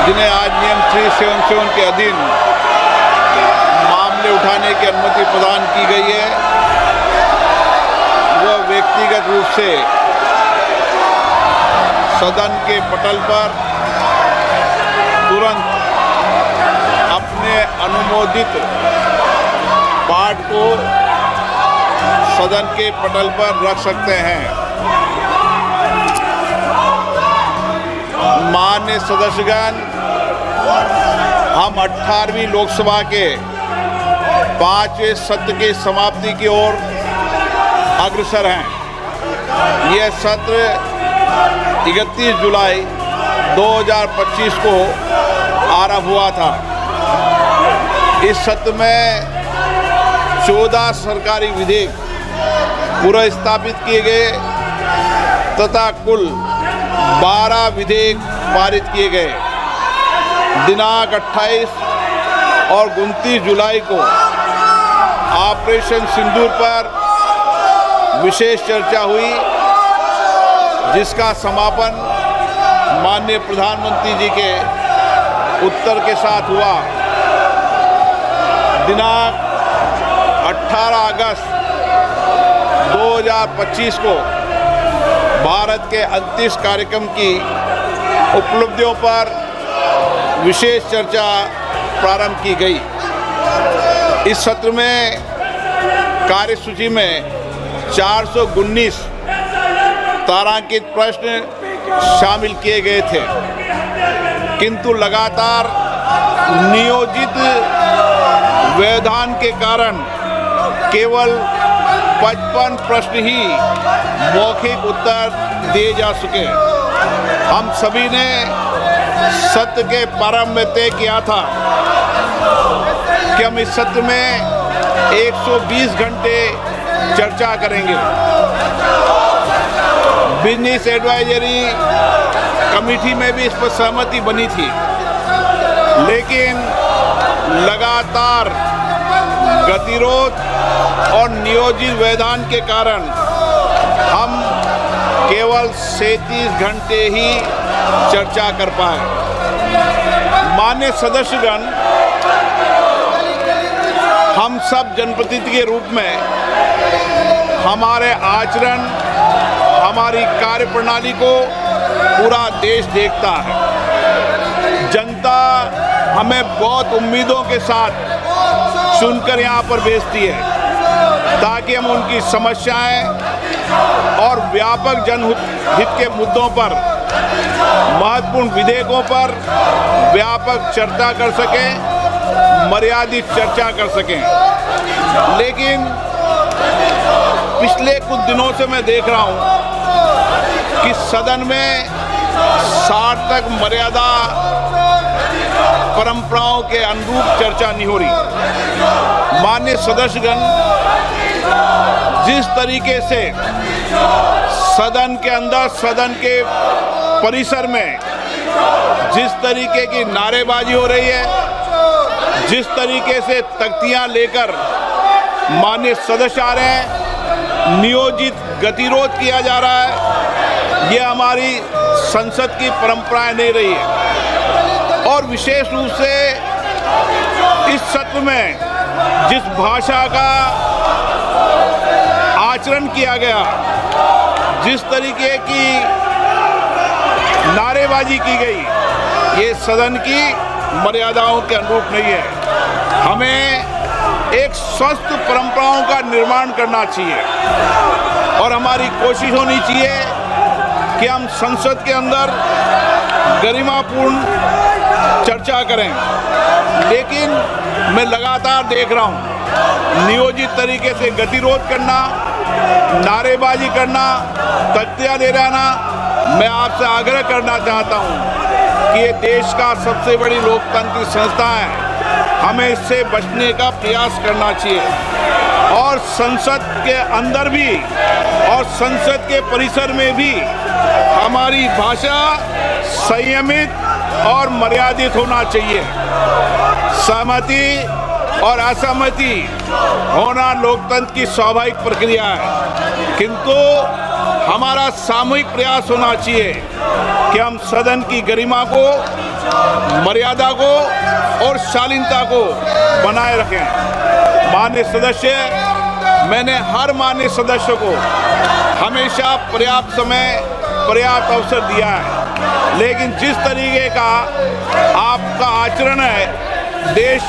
जिन्हें आज नियम 377 के अधीन मामले उठाने की अनुमति प्रदान की गई है, वह व्यक्तिगत रूप से सदन के पटल पर तुरंत अपने अनुमोदित पाठ को सदन के पटल पर रख सकते हैं। माननीय सदस्यगण, हम 18वीं लोकसभा के 5वें सत्र की समाप्ति की ओर अग्रसर हैं। यह सत्र 31 जुलाई 2025 को आरंभ हुआ था। इस सत्र में 14 सरकारी विधेयक पुनर्स्थापित किए गए तथा कुल 12 विधेयक पारित किए गए। दिनांक 28 और 29 जुलाई को ऑपरेशन सिंदूर पर विशेष चर्चा हुई, जिसका समापन माननीय प्रधानमंत्री जी के उत्तर के साथ हुआ। दिनांक 18 अगस्त 2025 को भारत के अंतरिक्ष कार्यक्रम की उपलब्धियों पर विशेष चर्चा प्रारंभ की गई। इस सत्र में कार्यसूची में 419 तारांकित प्रश्न शामिल किए गए थे, किंतु लगातार नियोजित व्यवधान के कारण केवल 55 प्रश्न ही मौखिक उत्तर दिए जा सके। हम सभी ने सत्र के प्रारंभ में तय किया था कि हम इस सत्र में 120 घंटे चर्चा करेंगे। बिजनेस एडवाइजरी कमेटी में भी इस पर सहमति बनी थी, लेकिन लगातार गतिरोध और नियोजित व्यवधान के कारण हम केवल 37 घंटे ही चर्चा कर पाए। माननीय सदस्यगण, हम सब जनप्रतिनिधि के रूप में हमारे आचरण, हमारी कार्यप्रणाली को पूरा देश देखता है। जनता हमें बहुत उम्मीदों के साथ सुनकर यहाँ पर भेजती है, ताकि हम उनकी समस्याएं और व्यापक जनहित के मुद्दों पर, महत्वपूर्ण विधेयकों पर व्यापक चर्चा कर सकें, मर्यादित चर्चा कर सकें। लेकिन पिछले कुछ दिनों से मैं देख रहा हूं कि सदन में सार्थक मर्यादा परंपराओं के अनुरूप चर्चा नहीं हो रही। माननीय सदस्यगण, जिस तरीके से सदन के अंदर, सदन के परिसर में जिस तरीके की नारेबाजी हो रही है, जिस तरीके से तख्तियां लेकर माननीय सदस्य आ रहे हैं, नियोजित गतिरोध किया जा रहा है, ये हमारी संसद की परंपराएं नहीं रही है। और विशेष रूप से इस सत्र में जिस भाषा का आचरण किया गया, जिस तरीके की नारेबाजी की गई, ये सदन की मर्यादाओं के अनुरूप नहीं है। हमें एक स्वस्थ परंपराओं का निर्माण करना चाहिए और हमारी कोशिश होनी चाहिए कि हम संसद के अंदर गरिमापूर्ण चर्चा करें। लेकिन मैं लगातार देख रहा हूं नियोजित तरीके से गतिरोध करना, नारेबाजी करना, तख्तियां ले जाना। मैं आपसे आग्रह करना चाहता हूं कि ये देश का सबसे बड़ी लोकतांत्रिक संस्था है, हमें इससे बचने का प्रयास करना चाहिए। और संसद के अंदर भी और संसद के परिसर में भी हमारी भाषा संयमित और मर्यादित होना चाहिए। सहमति और असहमति होना लोकतंत्र की स्वाभाविक प्रक्रिया है, किंतु हमारा सामूहिक प्रयास होना चाहिए कि हम सदन की गरिमा को मर्यादा को और शालीनता को बनाए रखें। माननीय सदस्य, मैंने हर माननीय सदस्य को हमेशा पर्याप्त समय, पर्याप्त अवसर दिया है, लेकिन जिस तरीके का आपका आचरण है, देश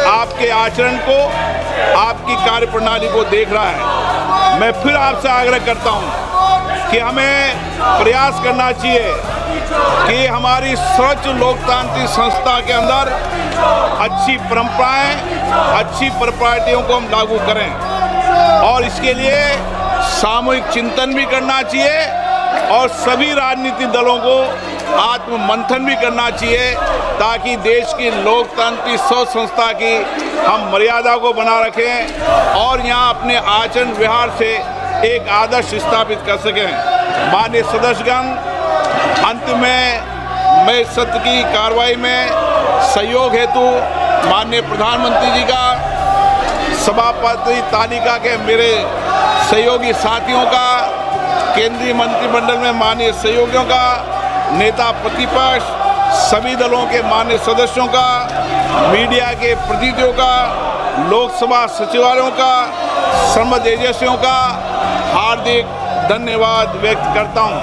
आपके आचरण को, आपकी कार्यप्रणाली को देख रहा है। मैं फिर आपसे आग्रह करता हूं कि हमें प्रयास करना चाहिए कि हमारी सर्वोच्च लोकतांत्रिक संस्था के अंदर अच्छी परंपराएं, अच्छी प्रॉपर्टियों को हम लागू करें, और इसके लिए सामूहिक चिंतन भी करना चाहिए और सभी राजनीतिक दलों को आत्म मंथन भी करना चाहिए, ताकि देश की लोकतांत्रिक सोच संस्था की हम मर्यादा को बना रखें और यहाँ अपने आचरण व्यवहार से एक आदर्श स्थापित कर सकें। माननीय सदस्यगण, अंत में मैं सत्र की कार्रवाई में सहयोग हेतु माननीय प्रधानमंत्री जी का, सभापति तालिका के मेरे सहयोगी साथियों का, केंद्रीय मंत्रिमंडल में माननीय सहयोगियों का, नेता प्रतिपक्ष, सभी दलों के माननीय सदस्यों का, मीडिया के प्रतिनिधियों का, लोकसभा सचिवालयों का, संबद्ध एजेंसियों का हार्दिक धन्यवाद व्यक्त करता हूं।